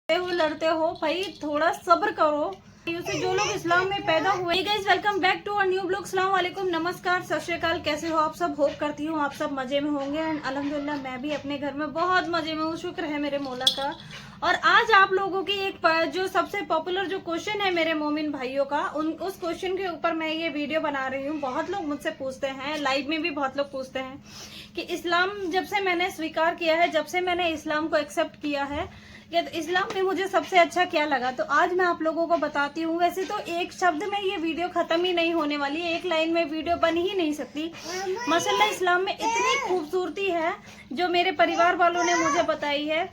हो लड़ते हो भाई, थोड़ा सब्र करो। से जो लोग इस्लाम में पैदा हुए। Guys welcome back to a new blog. अस्सलाम वालेकुम, नमस्कार, सत श्री अकाल। कैसे हो आप सब? होप करती हूँ आप सब मजे में होंगे। एंड अल्हम्दुलिल्लाह मैं भी अपने घर में बहुत मजे में हूँ, शुक्र है मेरे मौला का। और आज आप लोगों की एक जो सबसे पॉपुलर जो क्वेश्चन है मेरे मोमिन भाइयों का, उस क्वेश्चन के ऊपर मैं ये वीडियो बना रही हूँ। बहुत लोग मुझसे पूछते हैं, लाइव में भी बहुत लोग पूछते हैं कि इस्लाम जब से मैंने स्वीकार किया है, जब से मैंने इस्लाम को एक्सेप्ट किया है, कि इस्लाम में मुझे सबसे अच्छा क्या लगा। तो आज मैं आप लोगों को बताती हूँ। वैसे तो एक शब्द में ये वीडियो खत्म ही नहीं होने वाली है, एक लाइन में वीडियो बन ही नहीं सकती। माशाल्लाह इस्लाम में इतनी खूबसूरती है जो मेरे परिवार वालों ने मुझे बताई है,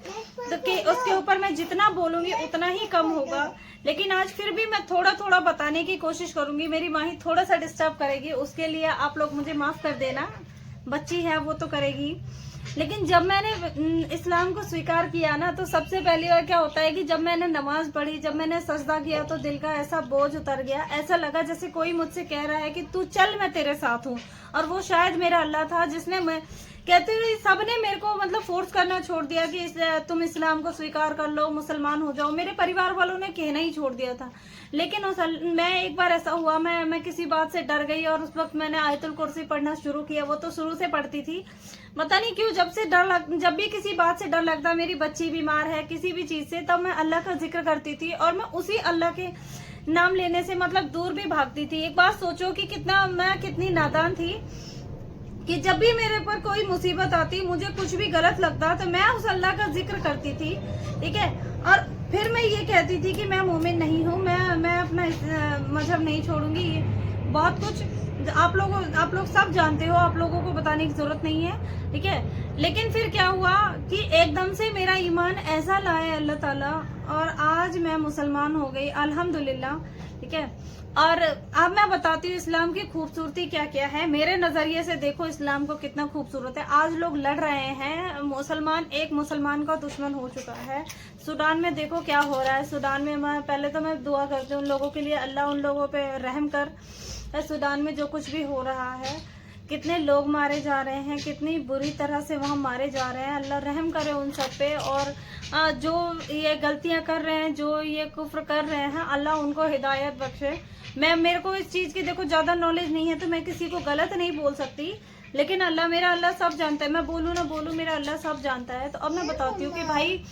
तो कि उसके ऊपर मैं जितना बोलूंगी उतना ही कम होगा। लेकिन आज फिर भी मैं थोड़ा थोड़ा बताने की कोशिश करूंगी। मेरी माँ ही थोड़ा सा डिस्टर्ब करेगी, उसके लिए आप लोग मुझे माफ कर देना। बच्ची है वो तो करेगी। लेकिन जब मैंने इस्लाम को स्वीकार किया ना, तो सबसे पहली बार क्या होता है कि जब मैंने नमाज पढ़ी, जब मैंने सजदा किया, तो दिल का ऐसा बोझ उतर गया। ऐसा लगा जैसे कोई मुझसे कह रहा है कि तू चल, मैं तेरे साथ हूँ। और वो शायद मेरा अल्लाह था जिसने मैं कहते हुए सबने मेरे को मतलब फोर्स करना छोड़ दिया कि तुम इस्लाम को स्वीकार कर लो, मुसलमान हो जाओ। मेरे परिवार वालों ने कहना ही छोड़ दिया था। लेकिन मैं एक बार ऐसा हुआ, मैं किसी बात से डर गई और उस वक्त मैंने आयतुल कुर्सी पढ़ना शुरू किया। वो तो शुरू से पढ़ती थी, पता नहीं क्यों जब भी किसी बात से डर लगता, मेरी बच्ची बीमार है किसी भी चीज से, तब मैं अल्लाह का जिक्र करती थी और मैं उसी अल्लाह के नाम लेने से मतलब दूर भी भागती थी। एक बात सोचो कि मैं कितनी नादान थी कि जब भी मेरे पर कोई मुसीबत आती, मुझे कुछ भी गलत लगता, तो मैं उस अल्लाह का जिक्र करती थी, ठीक है। और फिर मैं ये कहती थी कि मैं मोमिन नहीं हूँ, मैं अपना मजहब नहीं छोड़ूंगी। बहुत कुछ आप लोग सब जानते हो, आप लोगों को बताने की जरूरत नहीं है, ठीक है। लेकिन फिर क्या हुआ कि एकदम से मेरा ईमान ऐसा लाया अल्लाह ताला, और आज मैं मुसलमान हो गई अल्हम्दुलिल्लाह, ठीक है। और अब मैं बताती हूँ इस्लाम की खूबसूरती क्या क्या है। मेरे नजरिए से देखो इस्लाम को कितना खूबसूरत है। आज लोग लड़ रहे हैं, मुसलमान एक मुसलमान का दुश्मन हो चुका है। सूडान में देखो क्या हो रहा है। सूडान में मैं दुआ करती हूँ उन लोगों के लिए, अल्लाह उन लोगों पे रहम कर। सूडान में जो कुछ भी हो रहा है, कितने लोग मारे जा रहे हैं, कितनी बुरी तरह से वहाँ मारे जा रहे हैं, अल्लाह रहम करे उन सब पे। और जो ये गलतियां कर रहे हैं, जो ये कुफ्र कर रहे हैं, अल्लाह उनको हिदायत बख्शे। मेरे को इस चीज की देखो ज्यादा नॉलेज नहीं है, तो मैं किसी को गलत नहीं बोल सकती। लेकिन मेरा अल्लाह सब जानता है, मैं बोलूँ ना बोलूँ, मेरा अल्लाह सब जानता है। तो अब मैं बताती हूँ कि भाई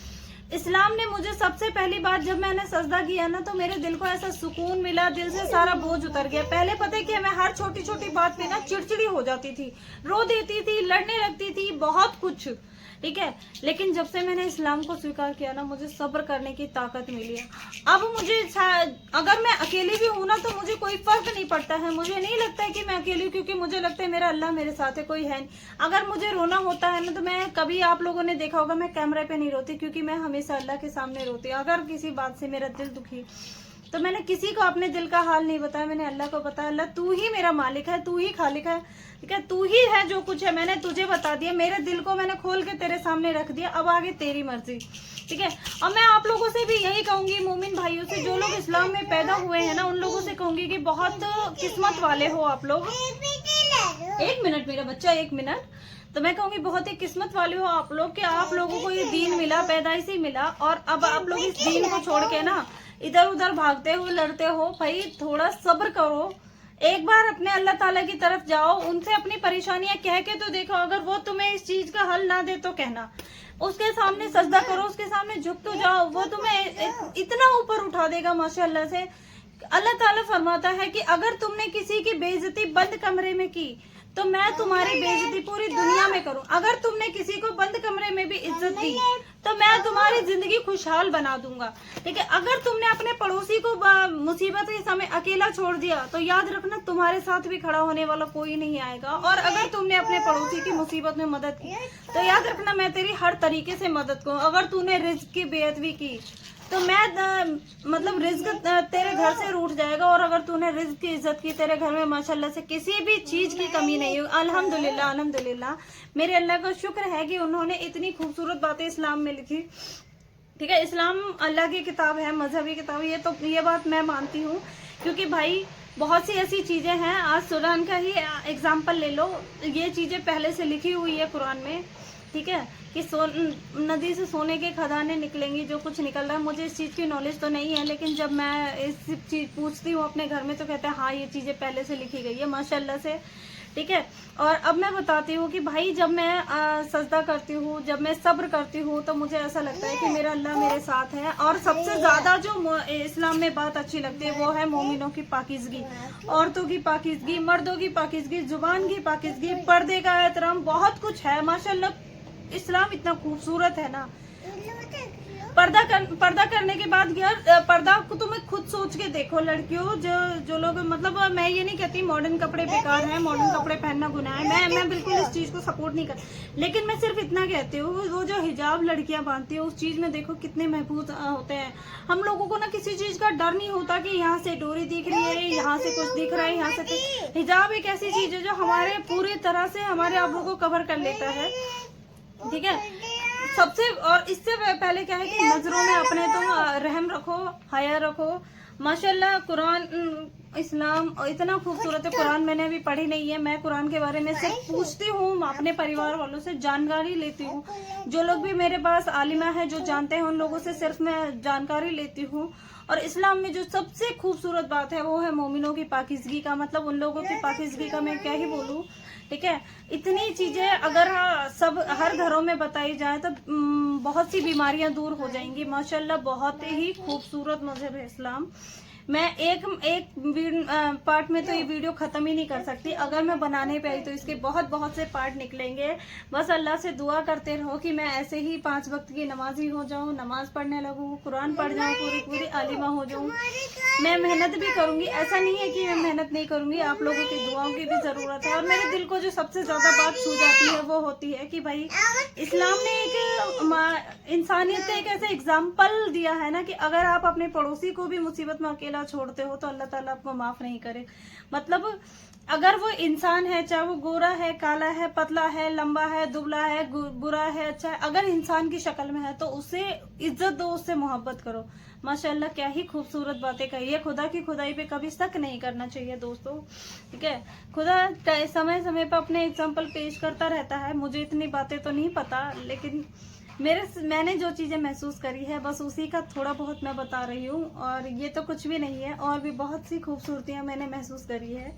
इस्लाम ने मुझे सबसे पहली बार जब मैंने सजदा किया ना, तो मेरे दिल को ऐसा सुकून मिला, दिल से सारा बोझ उतर गया। पहले पता है कि मैं हर छोटी छोटी बात पे ना चिड़चिड़ी हो जाती थी, रो देती थी, लड़ने लगती थी, बहुत कुछ, ठीक है। लेकिन जब से मैंने इस्लाम को स्वीकार किया ना, मुझे सब्र करने की ताकत मिली है। अब मुझे अगर मैं अकेली भी हूं ना, तो मुझे कोई फर्क नहीं पड़ता है। मुझे नहीं लगता है कि मैं अकेली हूँ, क्योंकि मुझे लगता है मेरा अल्लाह मेरे साथ है, कोई है नहीं। अगर मुझे रोना होता है ना, तो मैं कभी, आप लोगों ने देखा होगा, मैं कैमरे पे नहीं रोती, क्योंकि मैं हमेशा अल्लाह के सामने रोती हूँ। अगर किसी बात से मेरा दिल दुखी, तो मैंने किसी को अपने दिल का हाल नहीं बताया, मैंने अल्लाह को बताया। अल्लाह तू ही मेरा मालिक है, तू ही खालिक है, ठीक है, तू ही है जो कुछ है, मैंने तुझे बता दिया। मेरे दिल को मैंने खोल के तेरे सामने रख दिया, अब आगे तेरी मर्जी, ठीक है। और मैं आप लोगों से भी यही कहूंगी, मोमिन भाइयों से, जो लोग इस्लाम में पैदा हुए हैं ना, उन लोगों से कहूंगी कि बहुत किस्मत वाले हो आप लोग। एक मिनट मेरा बच्चा, एक मिनट। तो मैं कहूंगी बहुत ही किस्मत वाले हो आप लोग कि आप लोगों को ये दीन मिला, पैदाइश ही मिला। और अब आप लोग इस दीन को छोड़ के ना इधर उधर भागते हो, लड़ते हो। भाई थोड़ा सब्र करो, एक बार अपने अल्लाह ताला की तरफ जाओ, उनसे अपनी परेशानियां कह के तो देखो। अगर वो तुम्हें इस चीज का हल ना दे तो कहना, उसके सामने सजदा करो, उसके सामने झुक तो जाओ, वो तुम्हें इतना ऊपर उठा देगा माशाअल्लाह से। अल्लाह ताला फरमाता है कि अगर तुमने किसी की बेइज्जती बंद कमरे में की, तो मैं तुम्हारी बेइज्जती पूरी दुनिया में करूं। अगर तुमने किसी को बंद कमरे में भी इज्जत दी, तो मैं तुम्हारी जिंदगी खुशहाल बना दूंगा, ठीक है। अगर तुमने अपने पड़ोसी को मुसीबत के समय अकेला छोड़ दिया, तो याद रखना तुम्हारे साथ भी खड़ा होने वाला कोई नहीं आएगा। और अगर तुमने अपने पड़ोसी की मुसीबत में मदद की, तो याद रखना मैं तेरी हर तरीके से मदद करूँ। अगर तूने रिज्क की बेअदबी की, तो मैं मतलब रिज्क तेरे घर से रूठ जाएगा। और अगर तूने रिज्क की इज्जत की, तेरे घर में माशाल्लाह से किसी भी चीज की कमी नहीं हुई। अल्हम्दुलिल्लाह, अल्हम्दुलिल्लाह, मेरे अल्लाह का शुक्र है कि उन्होंने इतनी खूबसूरत बातें इस्लाम में लिखी, ठीक है। इस्लाम अल्लाह की किताब है, मजहबी किताब, ये बात मैं मानती हूँ। क्योंकि भाई बहुत सी ऐसी चीजें हैं, आज कुरान का ही एग्जाम्पल ले लो, ये चीजें पहले से लिखी हुई है कुरान में, ठीक है, कि नदी से सोने के खदाने निकलेंगी, जो कुछ निकल रहा है। मुझे इस चीज़ की नॉलेज तो नहीं है, लेकिन जब मैं इस चीज़ पूछती हूँ अपने घर में तो कहते हैं हाँ ये चीज़ें पहले से लिखी गई है माशाल्लाह से, ठीक है। और अब मैं बताती हूँ कि भाई जब मैं सजदा करती हूँ, जब मैं सब्र करती हूँ, तो मुझे ऐसा लगता है कि मेरा अल्लाह मेरे साथ है। और सबसे ज़्यादा जो इस्लाम में बात अच्छी लगती है वो है मोमिनों की पाकीज़गी, औरतों की पाकीज़गी, मर्दों की पाकीज़गी, जुबान की पाकीज़गी, पर्दे का एहतराम, बहुत कुछ है माशाल्लाह। इस्लाम इतना खूबसूरत है ना। पर्दा करने के बाद यार, पर्दा को तुम्हें खुद सोच के देखो लड़कियों, जो लोग, मतलब मैं ये नहीं कहती मॉडर्न कपड़े बेकार हैं, मॉडर्न कपड़े पहनना गुनाह है, मैं बिल्कुल इस चीज को सपोर्ट नहीं कर, लेकिन मैं सिर्फ इतना कहती हूँ वो जो हिजाब लड़कियां बांधती है उस चीज में देखो कितने महफूज होते हैं। हम लोगों को ना किसी चीज का डर नहीं होता कि यहाँ से डोरी दिख रही है, यहाँ से कुछ दिख रहा है, यहाँ से कुछ। हिजाब एक ऐसी चीज है जो हमारे पूरी तरह से हमारे आबरू को कवर कर लेता है, ठीक है। सबसे और इससे पहले क्या है कि नजरों में अपने तुम रहम रखो, हया रखो। माशाल्लाह कुरान, इस्लाम इतना खूबसूरत है। कुरान मैंने अभी पढ़ी नहीं है, मैं कुरान के बारे में सिर्फ पूछती हूँ, अपने परिवार वालों से जानकारी लेती हूँ। जो लोग भी मेरे पास आलिमा है जो जानते हैं उन लोगों से सिर्फ मैं जानकारी लेती हूँ। और इस्लाम में जो सबसे खूबसूरत बात है वो है मोमिनों की पाकीज़गी का, मतलब उन लोगों की पाकीज़गी का मैं क्या ही बोलूँ, ठीक है। इतनी चीजें अगर सब हर घरों में बताई जाए तो बहुत सी बीमारियां दूर हो जाएंगी माशाल्लाह। बहुत ही खूबसूरत मजहब है इस्लाम। मैं एक पार्ट में तो ये वीडियो खत्म ही नहीं कर सकती, अगर मैं बनाने पे आई तो इसके बहुत से पार्ट निकलेंगे। बस अल्लाह से दुआ करते रहो कि मैं ऐसे ही 5 वक्त की नमाजी हो जाऊं, नमाज पढ़ने लगूं, कुरान पढ़ जाऊं, पूरी आलिमा हो जाऊं। मैं मेहनत भी करूंगी, ऐसा नहीं है कि मैं मेहनत नहीं करूंगी, आप लोगों की दुआओं की भी जरूरत है। और मेरे दिल को जो सबसे ज्यादा बात छू जाती है वो होती है कि भाई इस्लाम ने एक इंसानियत का एक ऐसा एग्जाम्पल दिया है ना कि अगर आप अपने पड़ोसी को भी मुसीबत में अकेला छोड़ते हो तो अल्लाह ताला आपको माफ नहीं करे। मतलब अगर वो इंसान है, चाहे वो गोरा है, काला है, पतला है, लंबा है, दुबला है, बुरा है, अच्छा है, अगर इंसान की शक्ल में है तो उसे इज्जत दो, उससे मोहब्बत करो। माशाल्लाह क्या ही खूबसूरत बातें कही है। खुदा की खुदाई पे कभी शक नहीं करना चाहिए दोस्तों, ठीक है। खुदा समय समय पर अपने एग्जाम्पल पेश करता रहता है। मुझे इतनी बातें तो नहीं पता, लेकिन मैंने जो चीजें महसूस करी है बस उसी का थोड़ा बहुत मैं बता रही हूँ। और ये तो कुछ भी नहीं है, और भी बहुत सी खूबसूरतियां मैंने महसूस करी है।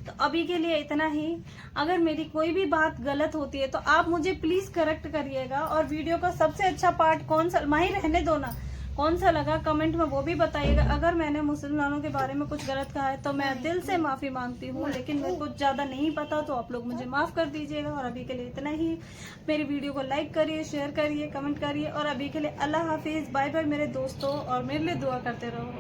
तो अभी के लिए इतना ही। अगर मेरी कोई भी बात गलत होती है तो आप मुझे प्लीज करेक्ट करिएगा। और वीडियो का सबसे अच्छा पार्ट कौन सा, माही रहने दो ना, कौन सा लगा कमेंट में वो भी बताइएगा। अगर मैंने मुसलमानों के बारे में कुछ गलत कहा है तो मैं दिल से माफी मांगती हूँ, लेकिन मेरे को ज्यादा नहीं पता तो आप लोग मुझे माफ कर दीजिएगा। और अभी के लिए इतना ही। मेरी वीडियो को लाइक करिए, शेयर करिए, कमेंट करिए। और अभी के लिए अल्लाह हाफिज, बाय बाय मेरे दोस्तों, और मेरे लिए दुआ करते रहो।